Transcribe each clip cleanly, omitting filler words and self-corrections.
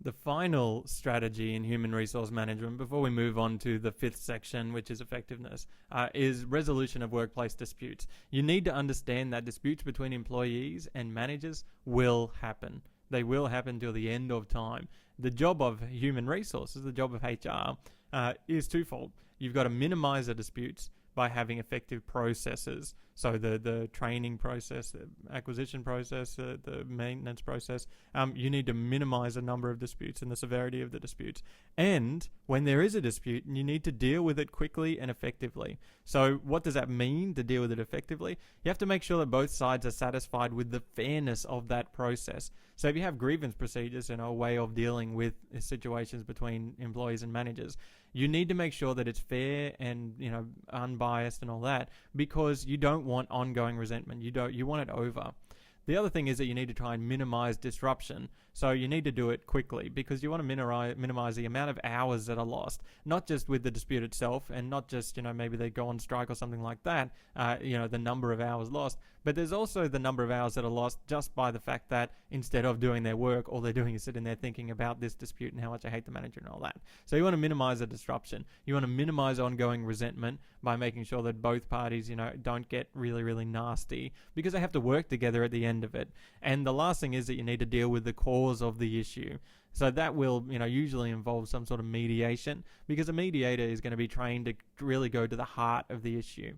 The final strategy in human resource management, before we move on to the fifth section, which is effectiveness, is resolution of workplace disputes. You need to understand that disputes between employees and managers will happen. They will happen till the end of time. The job of human resources, the job of HR, is twofold. You've got to minimize the disputes by having effective processes. So the training process, the acquisition process, the maintenance process, you need to minimize the number of disputes and the severity of the disputes. And when there is a dispute, you need to deal with it quickly and effectively. So what does that mean to deal with it effectively? You have to make sure that both sides are satisfied with the fairness of that process. So if you have grievance procedures and a way of dealing with situations between employees and managers, you need to make sure that it's fair and, unbiased and all that, because you don't want ongoing resentment. You want it over. The other thing is that you need to try and minimize disruption. So you need to do it quickly because you want to minimize the amount of hours that are lost, not just with the dispute itself and not just, maybe they go on strike or something like that, the number of hours lost, but there's also the number of hours that are lost just by the fact that instead of doing their work, all they're doing is sitting there thinking about this dispute and how much I hate the manager and all that. So you want to minimize the disruption. You want to minimize ongoing resentment by making sure that both parties, don't get really, really nasty because they have to work together at the end of it. And the last thing is that you need to deal with the cause of the issue. So that will, usually involve some sort of mediation because a mediator is going to be trained to really go to the heart of the issue.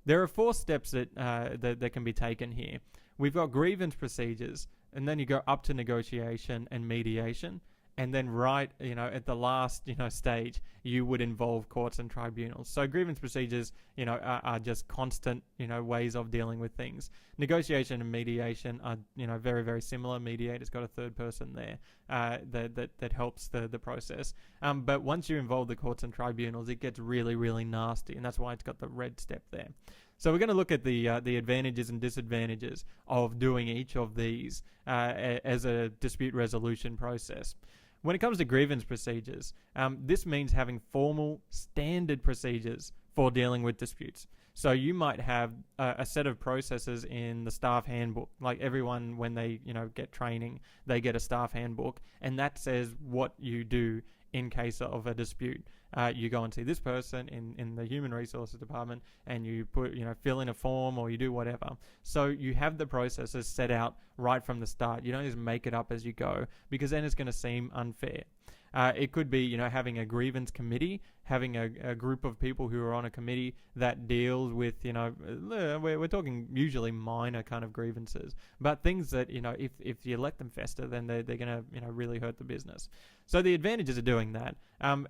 There are 4 steps that can be taken here. We've got grievance procedures, and then you go up to negotiation and mediation. And then at the last, stage, you would involve courts and tribunals. So grievance procedures, are just constant, ways of dealing with things. Negotiation and mediation are, very, very similar. Mediator's got a third person there that helps the process. But once you involve the courts and tribunals, it gets really, really nasty. And that's why it's got the red step there. So we're going to look at the advantages and disadvantages of doing each of these as a dispute resolution process. When it comes to grievance procedures, this means having formal standard procedures for dealing with disputes. So you might have a set of processes in the staff handbook. Like everyone, when they get training, they get a staff handbook, and that says what you do in case of a dispute. You go and see this person in the human resources department, and you fill in a form or you do whatever. So you have the processes set out right from the start. You don't just make it up as you go, because then it's going to seem unfair. It could be, having a grievance committee, having a group of people who are on a committee that deals with, we're talking usually minor kind of grievances, but things that, if you let them fester, then they're going to, really hurt the business. So the advantages of doing that,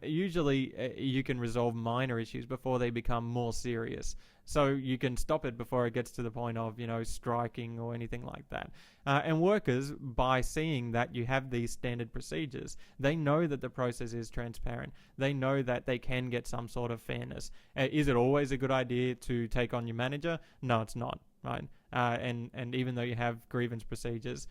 usually you can resolve minor issues before they become more serious. So you can stop it before it gets to the point of, striking or anything like that. And workers, by seeing that you have these standard procedures, they know that the process is transparent. They know that they can get some sort of fairness. Is it always a good idea to take on your manager? No, it's not, right? And even though you have grievance procedures,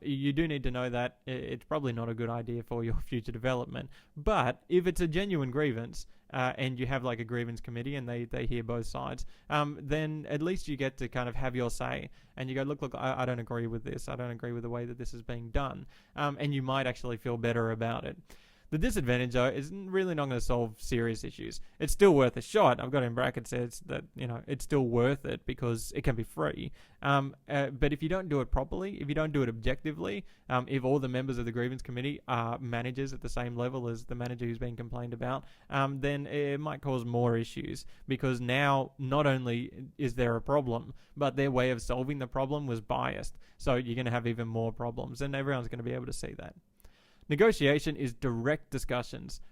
you do need to know that it's probably not a good idea for your future development. But if it's a genuine grievance, and you have like a grievance committee and they hear both sides, then at least you get to kind of have your say. And you go, look, I don't agree with this. I don't agree with the way that this is being done. And you might actually feel better about it. The disadvantage, though, is really not going to solve serious issues. It's still worth a shot. I've got in brackets says that, it's still worth it because it can be free. But if you don't do it properly, if you don't do it objectively, if all the members of the grievance committee are managers at the same level as the manager who's being complained about, then it might cause more issues because now not only is there a problem, but their way of solving the problem was biased. So you're going to have even more problems, and everyone's going to be able to see that. Negotiation is direct discussions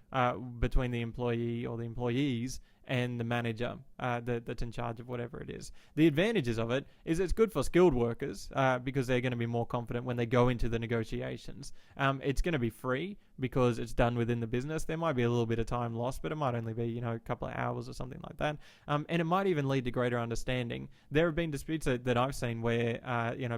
between the employee or the employees and the manager that's in charge of whatever it is. The advantages of it is it's good for skilled workers because they're going to be more confident when they go into the negotiations. It's going to be free because it's done within the business. There might be a little bit of time lost, but it might only be, a couple of hours or something like that. And it might even lead to greater understanding. There have been disputes that I've seen where,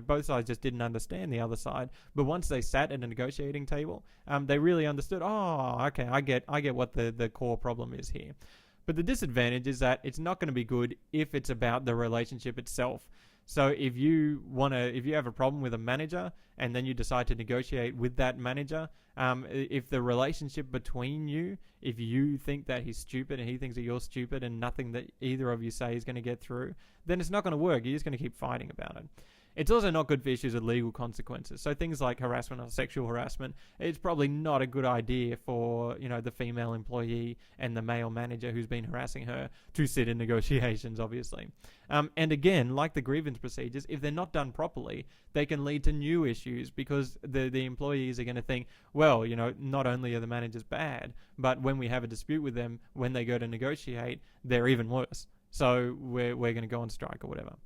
both sides just didn't understand the other side. But once they sat at a negotiating table, they really understood, okay, I get what the core problem is here. But the disadvantage is that it's not going to be good if it's about the relationship itself. So if you have a problem with a manager and then you decide to negotiate with that manager, if the relationship between you, if you think that he's stupid and he thinks that you're stupid and nothing that either of you say is going to get through, then it's not going to work. You're just going to keep fighting about it. It's also not good for issues of legal consequences. So things like harassment or sexual harassment, it's probably not a good idea for, the female employee and the male manager who's been harassing her to sit in negotiations, obviously. And again, like the grievance procedures, if they're not done properly, they can lead to new issues because the employees are going to think, well, not only are the managers bad, but when we have a dispute with them, when they go to negotiate, they're even worse. So we're going to go on strike or whatever.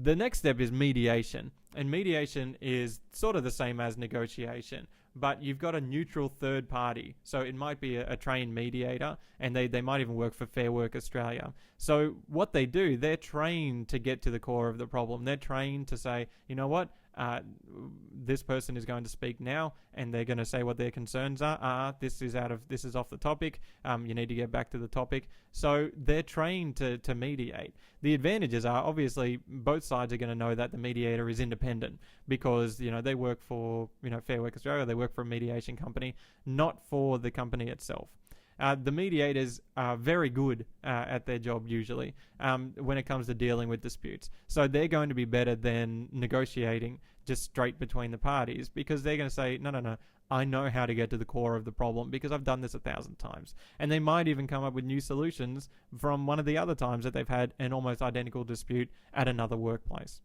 The next step is mediation, and mediation is sort of the same as negotiation, but you've got a neutral third party. So it might be a trained mediator, and they might even work for Fair Work Australia. So what they do, they're trained to get to the core of the problem. They're trained to say, you know what, this person is going to speak now, and they're going to say what their concerns are. This is off the topic. You need to get back to the topic. So they're trained to mediate. The advantages are obviously both sides are going to know that the mediator is independent because they work for Fair Work Australia. They work for a mediation company, not for the company itself. The mediators are very good at their job usually when it comes to dealing with disputes. So they're going to be better than negotiating just straight between the parties because they're going to say, no, I know how to get to the core of the problem because I've done this 1,000 times. And they might even come up with new solutions from one of the other times that they've had an almost identical dispute at another workplace.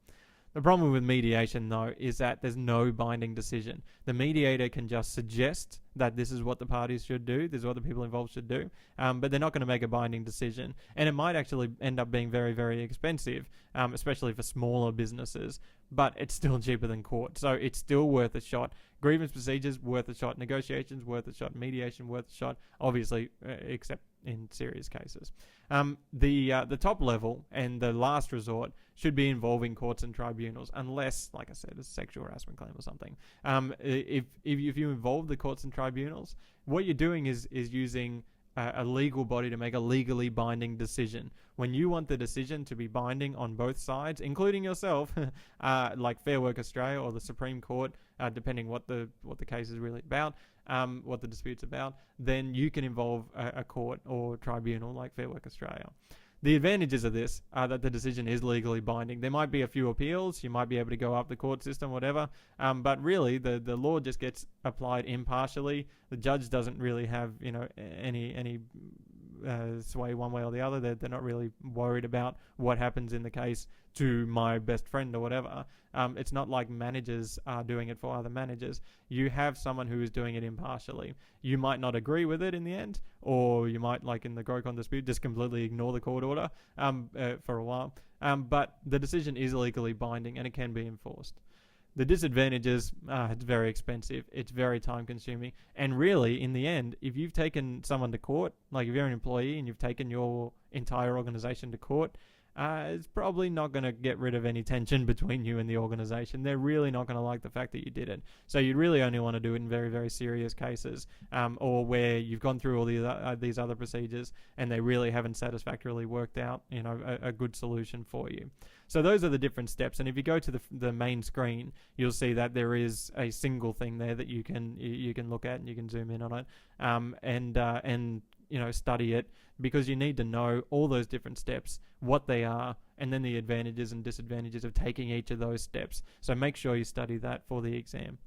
The problem with mediation, though, is that there's no binding decision. The mediator can just suggest that this is what the parties should do, this is what the people involved should do, but they're not going to make a binding decision. And it might actually end up being very, very expensive, especially for smaller businesses, but it's still cheaper than court. So it's still worth a shot. Grievance procedures, worth a shot. Negotiations, worth a shot. Mediation, worth a shot. Obviously, except in serious cases. The top level and the last resort should be involving courts and tribunals, unless, like I said, it's a sexual harassment claim or something. If you involve the courts and tribunals, what you're doing is using a legal body to make a legally binding decision. When you want the decision to be binding on both sides, including yourself, like Fair Work Australia or the Supreme Court, depending what the case is really about, what the dispute's about, then you can involve a court or tribunal like Fair Work Australia. The advantages of this are that the decision is legally binding. There might be a few appeals. You might be able to go up the court system, whatever. But really, the law just gets applied impartially. The judge doesn't really have, any sway one way or the other. They're not really worried about what happens in the case to my best friend or whatever. It's not like managers are doing it for other managers. You have someone who is doing it impartially. You might not agree with it in the end, or you might, like in the Grocon dispute, just completely ignore the court order for a while. But the decision is legally binding and it can be enforced. The disadvantages, it's very expensive, it's very time consuming, and really, in the end, if you've taken someone to court, like if you're an employee and you've taken your entire organization to court, it's probably not going to get rid of any tension between you and the organization. They're really not going to like the fact that you did it. So you'd really only want to do it in very, very serious cases, or where you've gone through all these other procedures and they really haven't satisfactorily worked out, a good solution for you. So those are the different steps. And if you go to the main screen, you'll see that there is a single thing there that you can look at and you can zoom in on it, and study it, because you need to know all those different steps, what they are, and then the advantages and disadvantages of taking each of those steps. So make sure you study that for the exam.